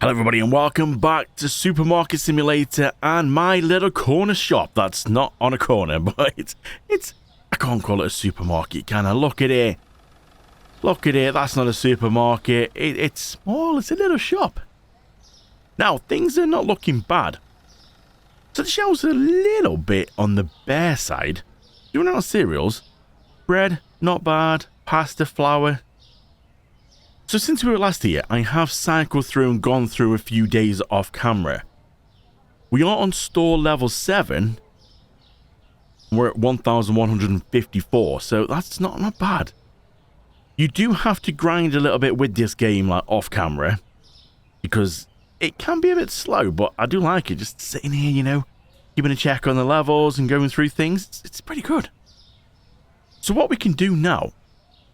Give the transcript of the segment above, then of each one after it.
Hello everybody and welcome back to Supermarket Simulator and my little corner shop that's not on a corner, but it's I can't call it a supermarket, can I? Look at it. Look at it, that's not a supermarket. It's small, it's a little shop. Now, things are not looking bad. So the shelves are a little bit on the bare side. You run out of cereals. Bread, not bad. Pasta, flour. So since we were last here, I have cycled through and gone through a few days off camera. We are on store level 7. We're at 1,154, so that's not bad. You do have to grind a little bit with this game, like off camera, because it can be a bit slow, but I do like it. Just sitting here, you know, keeping a check on the levels and going through things. It's pretty good. So what we can do now,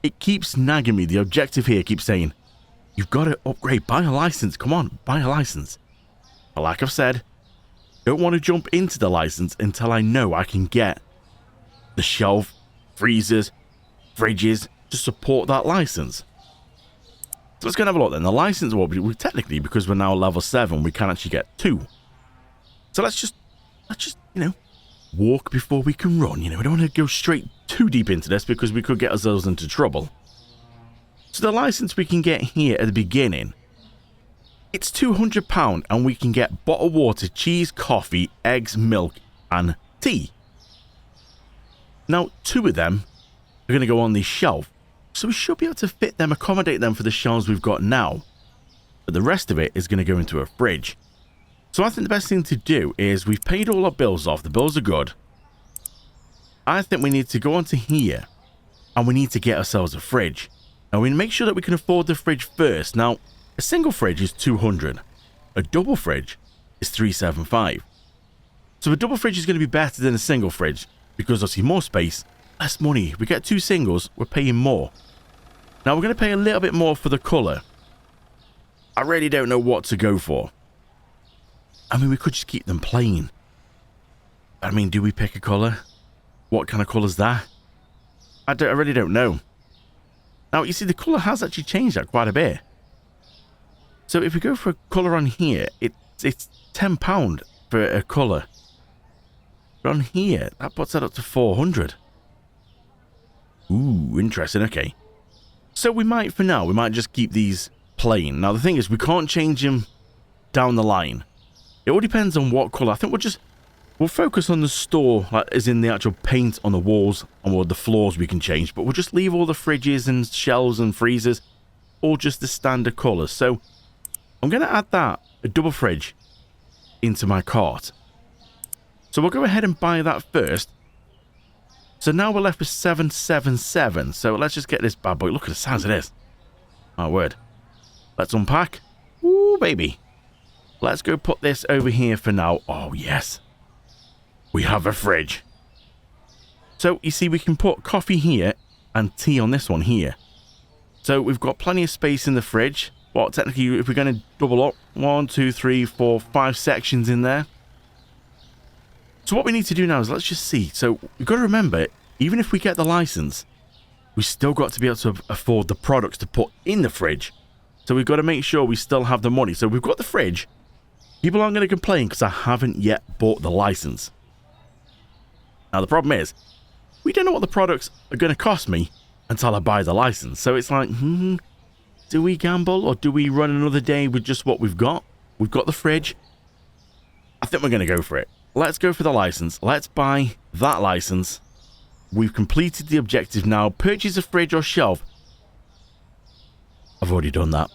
it keeps nagging me. The objective here keeps saying, you've got to upgrade, buy a license. Come on, buy a license. But like I've said, don't want to jump into the license until I know I can get the shelf, freezers, fridges to support that license. So let's go and have a look then. The license, well, we technically, because we're now level 7, we can actually get 2. So let's just, you know, walk before we can run. You know, we don't want to go straight too deep into this because we could get ourselves into trouble. So the license we can get here at the beginning, it's £200 and we can get bottled water, cheese, coffee, eggs, milk and tea. Now 2 of them are going to go on this shelf, so we should be able to fit them, accommodate them for the shelves we've got now. But the rest of it is going to go into a fridge. So I think the best thing to do is we've paid all our bills off. The bills are good. I think we need to go onto here and we need to get ourselves a fridge. And we make sure that we can afford the fridge first. Now, a single fridge is 200. A double fridge is 375. So a double fridge is going to be better than a single fridge because obviously more space, less money. If we get 2 singles, we're paying more. Now, we're going to pay a little bit more for the colour. I really don't know what to go for. I mean, we could just keep them plain. I mean, do we pick a colour? What kind of colour's that? I really don't know. Now, you see, the colour has actually changed that quite a bit. So if we go for a colour on here, it's £10 for a colour. But on here, that puts that up to 400. Ooh, interesting, okay. So we might, for now, we might just keep these plain. Now, the thing is, we can't change them down the line. It all depends on what colour. I think we'll focus on the store, like as in the actual paint on the walls and the floors we can change. But we'll just leave all the fridges and shelves and freezers all just the standard colours. So I'm going to add that, a double fridge, into my cart. So we'll go ahead and buy that first. So now we're left with 777. So let's just get this bad boy. Look at the size of this. My word. Let's unpack. Ooh, baby. Let's go put this over here for now. Oh, yes. We have a fridge. So, you see, we can put coffee here and tea on this one here. So, we've got plenty of space in the fridge. Well, technically, if we're going to double up, 1, 2, 3, 4, 5 sections in there. So, what we need to do now is let's just see. So, we've got to remember, even if we get the license, we've still got to be able to afford the products to put in the fridge. So, we've got to make sure we still have the money. So, we've got the fridge. People aren't going to complain because I haven't yet bought the license. Now, the problem is, we don't know what the products are going to cost me until I buy the license. So it's like, do we gamble or do we run another day with just what we've got? We've got the fridge. I think we're going to go for it. Let's go for the license. Let's buy that license. We've completed the objective now. Purchase a fridge or shelf. I've already done that.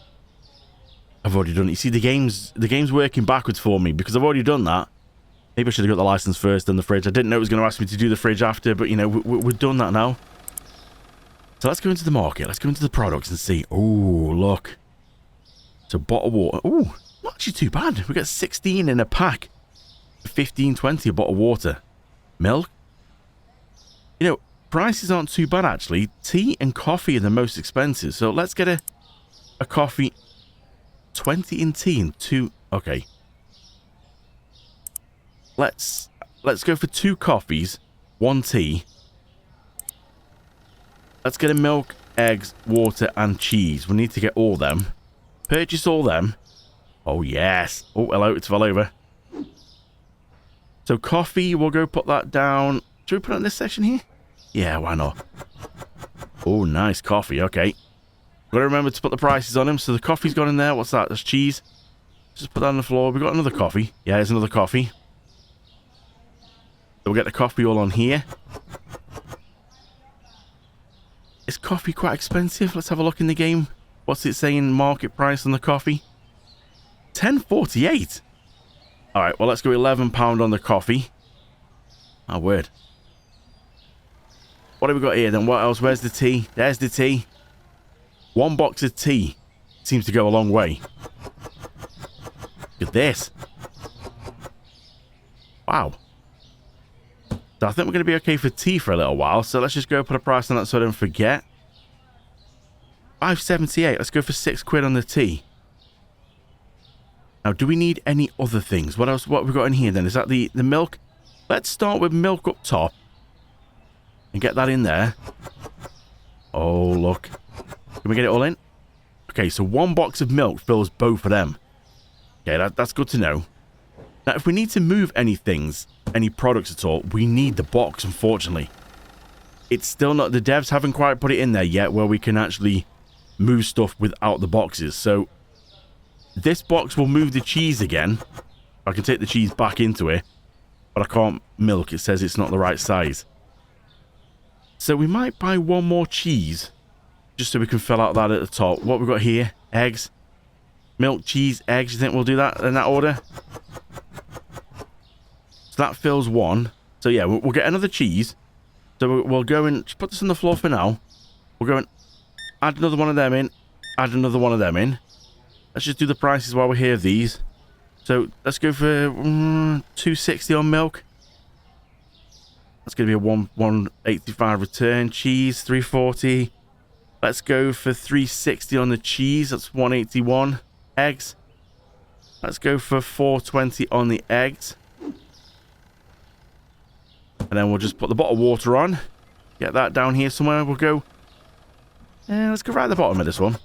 I've already done it. You see, the game's working backwards for me because I've already done that. Maybe I should have got the license first, then the fridge. I didn't know it was going to ask me to do the fridge after, but, you know, we've done that now. So let's go into the market. Let's go into the products and see. Oh, look. So, bottled water. Oh, not actually too bad. We got 16 in a pack. 15.20 a bottle of water. Milk. You know, prices aren't too bad, actually. Tea and coffee are the most expensive. So, let's get a coffee. 20 in tea and 2... Okay. Let's go for 2 coffees, 1 tea. Let's get a milk, eggs, water, and cheese. We need to get all them. Purchase all them. Oh, yes. Oh, hello. It's fell over. So coffee, we'll go put that down. Should we put it in this section here? Yeah, why not? Oh, nice coffee. Okay. Got to remember to put the prices on him. So the coffee's gone in there. What's that? That's cheese. Just put that on the floor. We got another coffee. Yeah, there's another coffee. So we'll get the coffee all on here. Is coffee quite expensive? Let's have a look in the game. What's it saying market price on the coffee? $10.48. Alright, well, let's go £11 on the coffee. Oh, word. What have we got here then? What else? Where's the tea? There's the tea. 1 box of tea. Seems to go a long way. Look at this. Wow. So I think we're going to be okay for tea for a little while. So let's just go put a price on that so I don't forget. $5.78. Let's go for £6 on the tea. Now, do we need any other things? What else? What have we got in here then? Is that the milk? Let's start with milk up top. And get that in there. Oh, look. Can we get it all in? Okay, so 1 box of milk fills both of them. Okay, that's good to know. Now, if we need to move any products at all, we need the box, unfortunately. It's still not... The devs haven't quite put it in there yet where we can actually move stuff without the boxes. So, this box will move the cheese again. I can take the cheese back into it. But I can't milk. It says it's not the right size. So, we might buy 1 more cheese. Just so we can fill out that at the top. What we got here? Eggs. Milk, cheese, eggs. You think we'll do that in that order? So that fills 1. So yeah, we'll get another cheese. So we'll go and just put this on the floor for now. We'll go and add another one of them in. Add another one of them in. Let's just do the prices while we're here of these. So let's go for $2.60 on milk. That's going to be a $1.85 return. Cheese, $3.40. Let's go for $3.60 on the cheese. That's $1.81. Eggs. Let's go for $4.20 on the eggs. And then we'll just put the bottle of water on. Get that down here somewhere. We'll go... let's go right at the bottom of this one.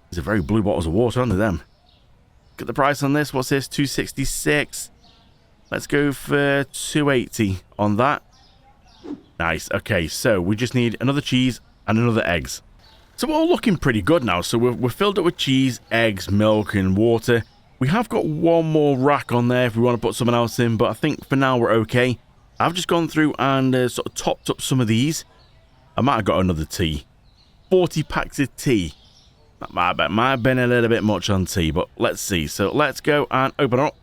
These are very blue bottles of water, aren't they, them? Get the price on this. What's this? $2.66. Let's go for $2.80 on that. Nice. Okay, so we just need another cheese and another eggs. So we're all looking pretty good now. So we're filled up with cheese, eggs, milk, and water. We have got 1 more rack on there if we want to put something else in, but I think for now we're okay. I've just gone through and sort of topped up some of these. I might have got another tea. 40 packs of tea. That might have been a little bit much on tea, but let's see. So let's go and open it up.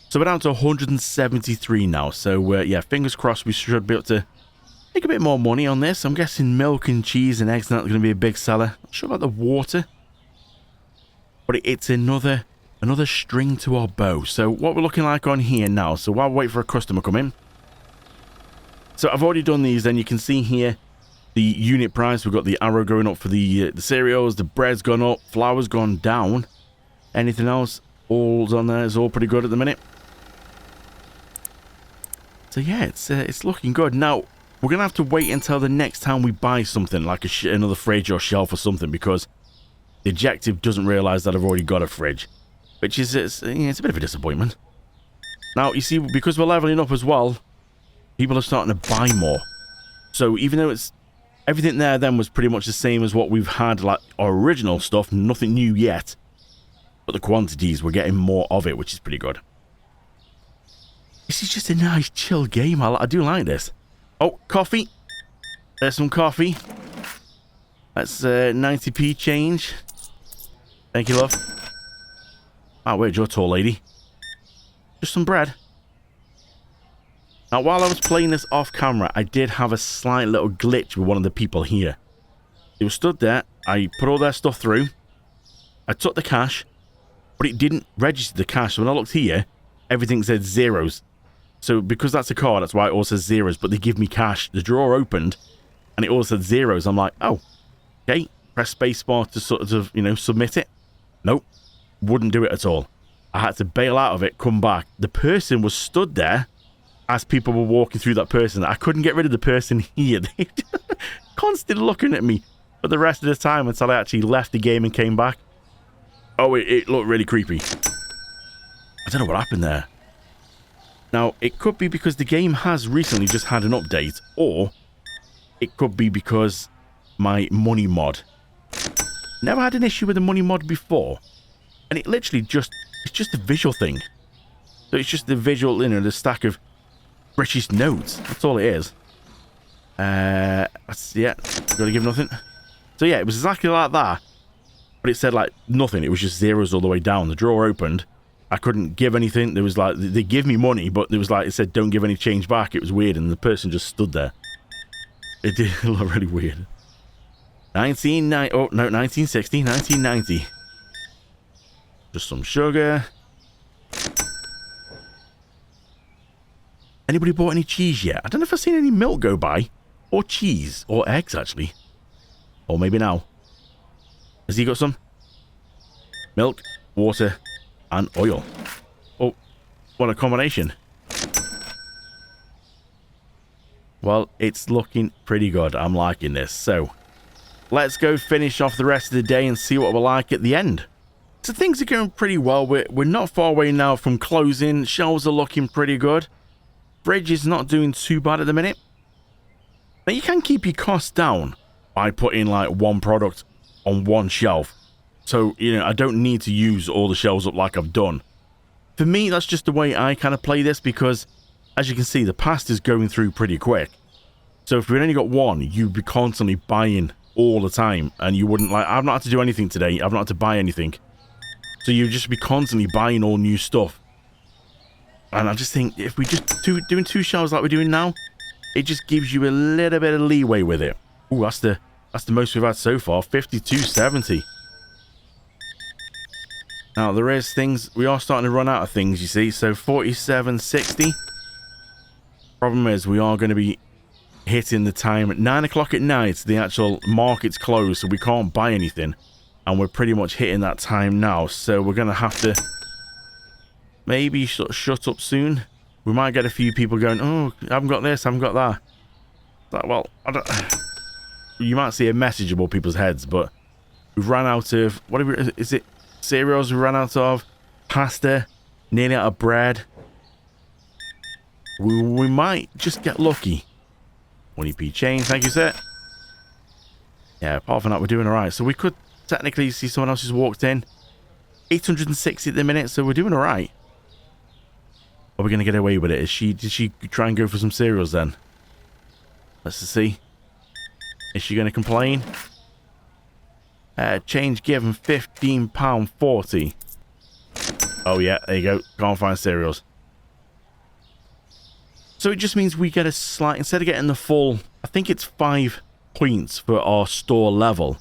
So we're down to 173 now. So yeah, fingers crossed we should be able to make a bit more money on this. I'm guessing milk and cheese and eggs are not going to be a big seller. Not sure about the water. But it's another string to our bow. So what we're looking like on here now. So while we wait for a customer to come in. So I've already done these. Then you can see here the unit price. We've got the arrow going up for the cereals. The bread's gone up. Flour's gone down. Anything else? All's on there. It's all pretty good at the minute. So yeah, it's looking good. Now, we're going to have to wait until the next time we buy something. Like another fridge or shelf or something. Because... the objective doesn't realise that I've already got a fridge. Which is, it's a bit of a disappointment. Now, you see, because we're levelling up as well, people are starting to buy more. So, even though it's... everything there then was pretty much the same as what we've had, like, our original stuff, nothing new yet. But the quantities, we're getting more of it, which is pretty good. This is just a nice, chill game. I do like this. Oh, coffee. There's some coffee. That's 90p change. Thank you, love. Oh, where's your tall lady? Just some bread. Now, while I was playing this off camera, I did have a slight little glitch with one of the people here. They were stood there. I put all their stuff through. I took the cash, but it didn't register the cash. So when I looked here, everything said zeros. So because that's a card, that's why it all says zeros. But they give me cash. The drawer opened, and it all said zeros. I'm like, oh, okay. Press spacebar to sort of, submit it. Nope. Wouldn't do it at all. I had to bail out of it, come back. The person was stood there as people were walking through that person. I couldn't get rid of the person here. They constantly looking at me. for the rest of the time until I actually left the game and came back. Oh, it looked really creepy. I don't know what happened there. Now, it could be because the game has recently just had an update, or it could be because my money mod. Never had an issue with the money mod before, and it literally it's just a visual thing. So it's just the visual, the stack of British notes. That's all it is. Yeah, gotta give nothing. So yeah, it was exactly like that, but it said like nothing. It was just zeros all the way down. The drawer opened. I couldn't give anything. There was like, they give me money, but there was like, it said don't give any change back. It was weird, and the person just stood there. It did look really weird. 1960, 1990. Just some sugar. Anybody bought any cheese yet? I don't know if I've seen any milk go by. Or cheese. Or eggs, actually. Or maybe now. Has he got some? Milk, water, and oil. Oh, what a combination. Well, it's looking pretty good. I'm liking this. So, let's go finish off the rest of the day and see what we're like at the end. So things are going pretty well. We're not far away now from closing. Shelves are looking pretty good. Fridge is not doing too bad at the minute. Now you can keep your costs down by putting like one product on one shelf. So, I don't need to use all the shelves up like I've done. For me, that's just the way I kind of play this because, as you can see, the pasta's going through pretty quick. So if we've only got one, you'd be constantly buying all the time. And you wouldn't like, I've not had to do anything today. I've not had to buy anything. So you'd just be constantly buying all new stuff. And I just think if we just doing two shelves like we're doing now, it just gives you a little bit of leeway with it. Ooh, that's the most we've had so far, 52.70. Now there is things, we are starting to run out of things, you see, so 47.60. Problem is we are going to be hitting the time at 9 o'clock at night. The actual market's closed, so we can't buy anything. And we're pretty much hitting that time now, so we're going to have to maybe shut up soon. We might get a few people going, oh, I haven't got this, I haven't got that. Well, I don't... You might see a message above people's heads, but we've run out of... Is it cereals we ran out of? Pasta? Nearly out of bread? We might just get lucky. 1EP change, thank you, sir. Yeah, apart from that, we're doing alright. So we could technically see someone else just walked in. 860 at the minute, so we're doing alright. Are we going to get away with it? Did she try and go for some cereals then? Let's see. Is she going to complain? Change given £15.40. Oh yeah, there you go. Can't find cereals. So it just means we get a slight, instead of getting the full, I think it's 5 points for our store level.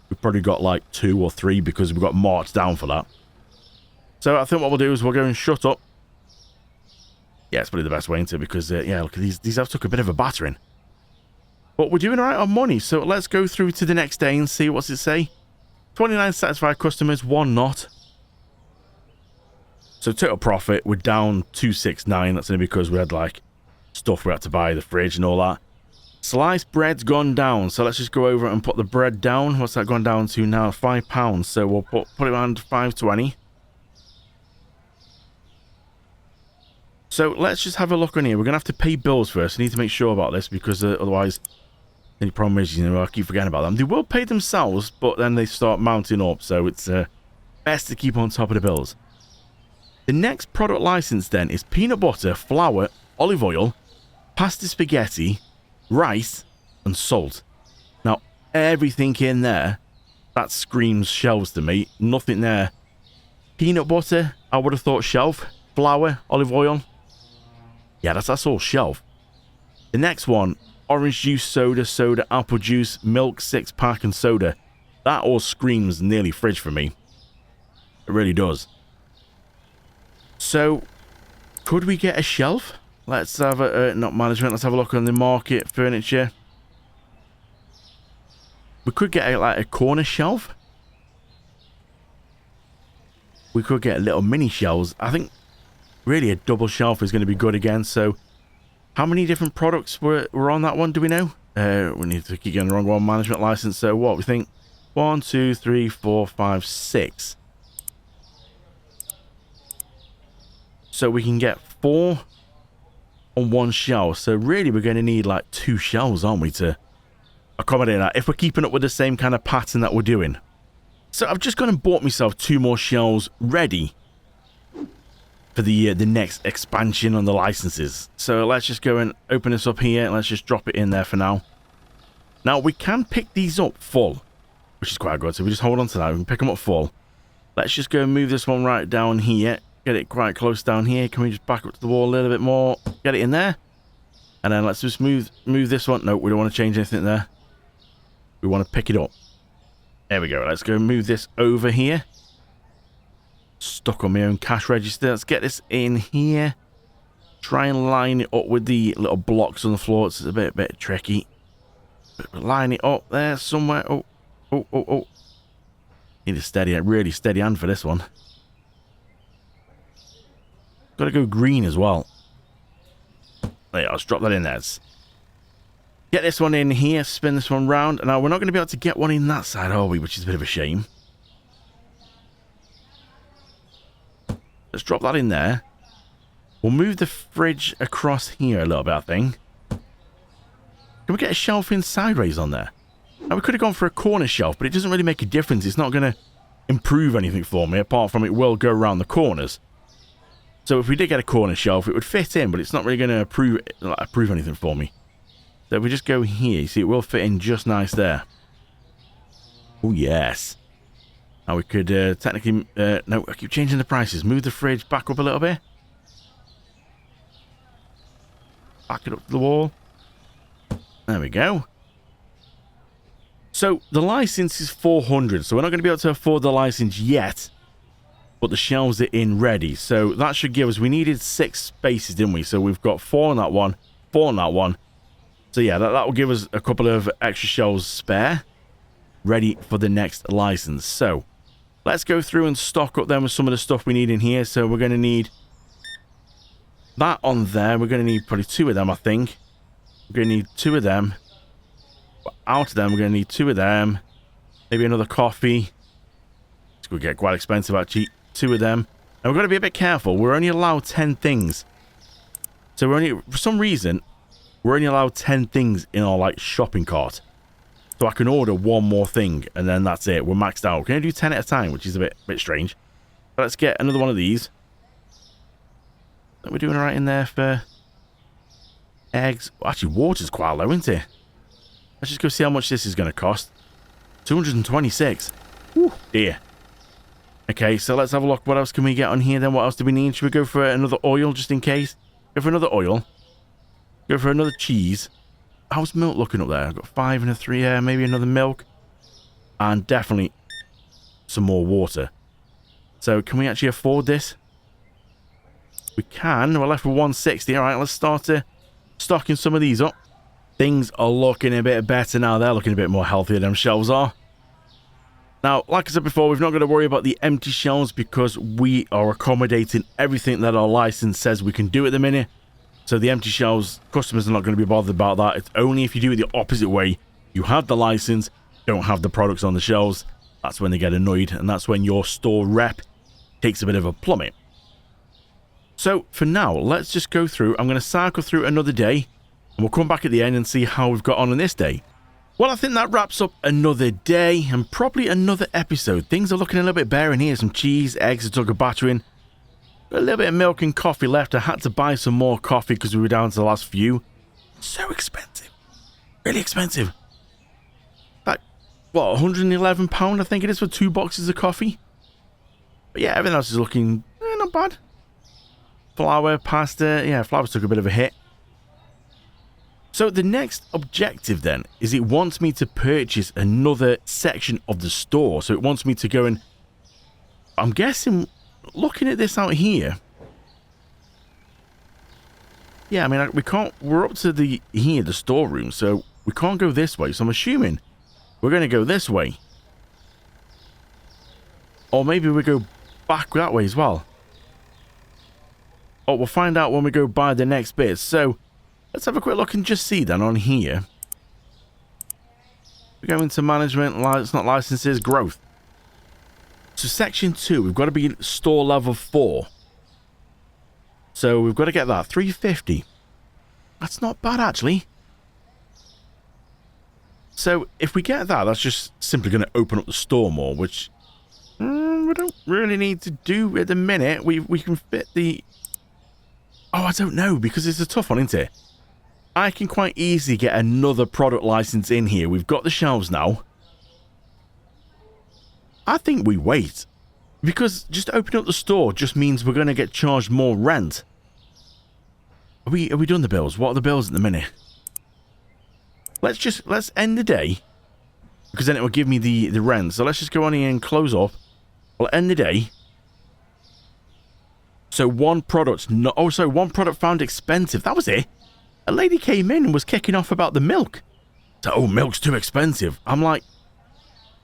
We've probably got like 2 or 3 because we've got marked down for that. So I think what we'll do is we'll go and shut up. Yeah, it's probably the best way into it because, yeah, look, these have took a bit of a battering. But we're doing alright on money, so let's go through to the next day and see what's it say. 29 satisfied customers, 1 not. So total profit, we're down 269. That's only because we had like stuff we had to buy, the fridge and all that. Sliced bread's gone down, so let's just go over and put the bread down. What's that gone down to now? £5. So we'll put it around 5.20. So let's just have a look on here. We're going to have to pay bills first. I need to make sure about this because otherwise, the problem is, I keep forgetting about them. They will pay themselves, but then they start mounting up. So it's best to keep on top of the bills. The next product license then is peanut butter, flour, olive oil, pasta spaghetti, rice, and salt. Now, everything in there, that screams shelves to me. Nothing there. Peanut butter, I would have thought shelf. Flour, olive oil. Yeah, that's all shelf. The next one, orange juice, soda, apple juice, milk, 6-pack, and soda. That all screams nearly fridge for me. It really does. So, could we get a shelf? Let's have a, not management, let's have a look on the market, furniture. We could get like a corner shelf. We could get little mini shelves. I think really a double shelf is going to be good again. So how many different products were on that one, do we know? We need to keep getting the wrong one. Management license. So what we think? 1, 2, 3, 4, 5, 6. So we can get 4 on one shelf. So really we're going to need like 2 shelves, aren't we, to accommodate that, if we're keeping up with the same kind of pattern that we're doing. So I've just gone and bought myself 2 more shelves ready for the next expansion on the licenses. So let's just go and open this up here. Let's just drop it in there for now. Now we can pick these up full, which is quite good. So we just hold on to that. We can pick them up full. Let's just go and move this one right down here. Get it quite close down here. Can we just back up to the wall a little bit more? Get it in there. And then let's just move this one. No, we don't want to change anything there. We want to pick it up. There we go. Let's go move this over here. Stuck on my own cash register. Let's get this in here. Try and line it up with the little blocks on the floor. It's a bit tricky. But line it up there somewhere. Oh. Need a really steady hand for this one. Got to go green as well. There, let's drop that in there. Get this one in here, spin this one round. Now, we're not going to be able to get one in that side, are we? Which is a bit of a shame. Let's drop that in there. We'll move the fridge across here a little bit, I think. Can we get a shelf in sideways on there? Now, we could have gone for a corner shelf, but it doesn't really make a difference. It's not going to improve anything for me, apart from it will go around the corners. So if we did get a corner shelf, it would fit in, but it's not really going to approve anything for me. So if we just go here, you see it will fit in just nice there. Oh, yes. Now we could technically... no, I keep changing the prices. Move the fridge back up a little bit. Back it up to the wall. There we go. So the license is 400, so we're not going to be able to afford the license yet. But the shelves are in ready. So that should give us... We needed 6 spaces, didn't we? So we've got 4 on that one, 4 on that one. So yeah, that will give us a couple of extra shelves spare, ready for the next license. So let's go through and stock up then with some of the stuff we need in here. So we're going to need that on there. We're going to need probably 2 of them, I think. We're going to need 2 of them. Out of them, we're going to need 2 of them. Maybe another coffee. It's going to get quite expensive, actually. 2 of them. And we've got to be a bit careful. We're only allowed 10 things. So we're only, for some reason... We're only allowed 10 things in our, like, shopping cart. So I can order 1 more thing, and then that's it. We're maxed out. We're going to do 10 at a time, which is a bit strange. But let's get another one of these. We're doing all right in there for eggs. Well, actually, water's quite low, isn't it? Let's just go see how much this is going to cost. 226. Whew, dear. Okay, so let's have a look. What else can we get on here, then? What else do we need? Should we go for another oil, just in case? Go for another oil. Go for another cheese. How's milk looking up there? I've got 5 and a 3 maybe another milk. And definitely some more water. So can we actually afford this? We can. We're left with 160. Alright, let's start stocking some of these up. Things are looking a bit better now. They're looking a bit more healthier, them shelves are. Now, like I said before, we've not got to worry about the empty shelves because we are accommodating everything that our license says we can do at the minute. So the empty shelves, customers are not going to be bothered about that. It's only if you do it the opposite way. You have the license, don't have the products on the shelves. That's when they get annoyed, and that's when your store rep takes a bit of a plummet. So for now, let's just go through. I'm going to cycle through another day, and we'll come back at the end and see how we've got on this day. Well, I think that wraps up another day, and probably another episode. Things are looking a little bit bare in here. Some cheese, eggs, I took a batter in. A little bit of milk and coffee left. I had to buy some more coffee because we were down to the last few. So expensive. Really expensive. Like, what, £111 I think it is for 2 boxes of coffee? But yeah, everything else is looking not bad. Flour, pasta. Yeah, flour took a bit of a hit. So the next objective then is it wants me to purchase another section of the store. So it wants me to go and... I'm guessing... Looking at this out here, yeah, I mean, we can't. We're up to the storeroom, so we can't go this way. So I'm assuming we're going to go this way, or maybe we go back that way as well. Oh, we'll find out when we go by the next bit. So let's have a quick look and just see then on here. We go into management, it's not licenses, growth. So section 2, we've got to be store level 4. So we've got to get that, 350. That's not bad, actually. So if we get that, that's just simply going to open up the store more, which we don't really need to do at the minute. We can fit the... Oh, I don't know, because it's a tough one, isn't it? I can quite easily get another product license in here. We've got the shelves now. I think we wait. Because just opening up the store just means we're going to get charged more rent. Are we done the bills? What are the bills at the minute? Let's end the day. Because then it will give me the rent. So let's just go on here and close up. We'll end the day. So one product found expensive. That was it. A lady came in and was kicking off about the milk. So, oh, milk's too expensive. I'm like,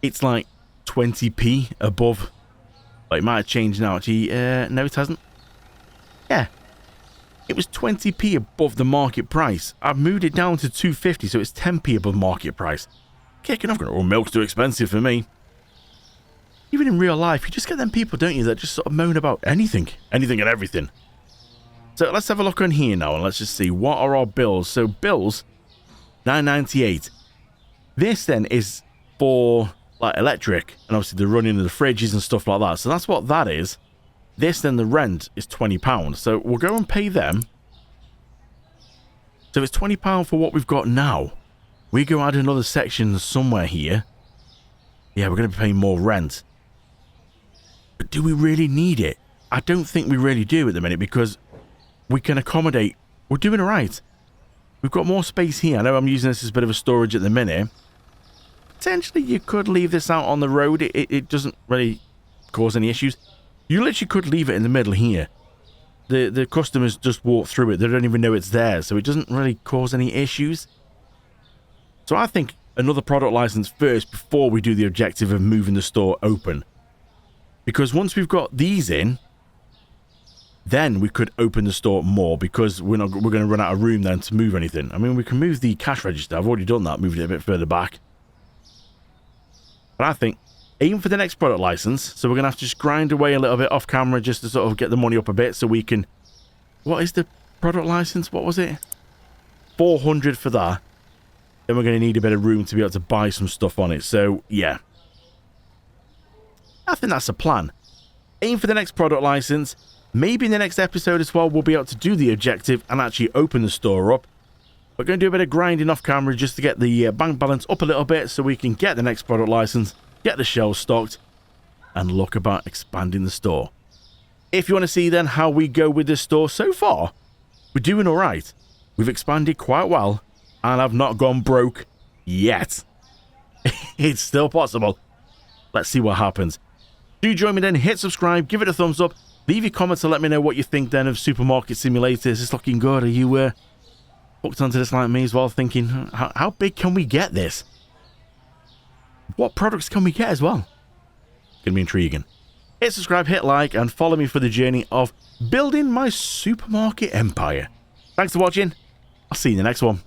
it's like 20p above. Like, it might have changed now. Actually, no, it hasn't. Yeah. It was 20p above the market price. I've moved it down to 250, so it's 10p above market price. Kicking off, oh, milk's too expensive for me. Even in real life, you just get them people, don't you, that just sort of moan about anything. Anything and everything. So let's have a look on here now, and let's just see, what are our bills? So bills, $9.98. This then is for like electric, and obviously the running of the fridges and stuff like that. So that's what that is. This then, the rent is £20. So we'll go and pay them. So it's £20 for what we've got now. We go add another section somewhere here. Yeah, we're going to be paying more rent. But do we really need it? I don't think we really do at the minute, because we can accommodate. We're doing all right. We've got more space here. I know I'm using this as a bit of a storage at the minute. Potentially, you could leave this out on the road. It doesn't really cause any issues. You literally could leave it in the middle here. The customers just walk through it. They don't even know it's there, so it doesn't really cause any issues. So I think another product license first before we do the objective of moving the store open. Because once we've got these in, then we could open the store more, because we're going to run out of room then to move anything. I mean, we can move the cash register. I've already done that, moved it a bit further back. But I think aim for the next product license. So we're going to have to just grind away a little bit off camera just to sort of get the money up a bit so we can... What is the product license? What was it? 400 for that. Then we're going to need a bit of room to be able to buy some stuff on it. So, yeah. I think that's a plan. Aim for the next product license. Maybe in the next episode as well, we'll be able to do the objective and actually open the store up. We're going to do a bit of grinding off camera just to get the bank balance up a little bit so we can get the next product license, get the shelves stocked, and look about expanding the store. If you want to see then how we go with this store so far, we're doing all right. We've expanded quite well, and I've not gone broke yet. It's still possible. Let's see what happens. Do join me then, hit subscribe, give it a thumbs up, leave your comments to let me know what you think then of Supermarket Simulator. Is this looking good? Are you hooked onto this like me as well, thinking, how big can we get this? What products can we get as well? Gonna be intriguing. Hit subscribe, hit like, and follow me for the journey of building my supermarket empire. Thanks for watching. I'll see you in the next one.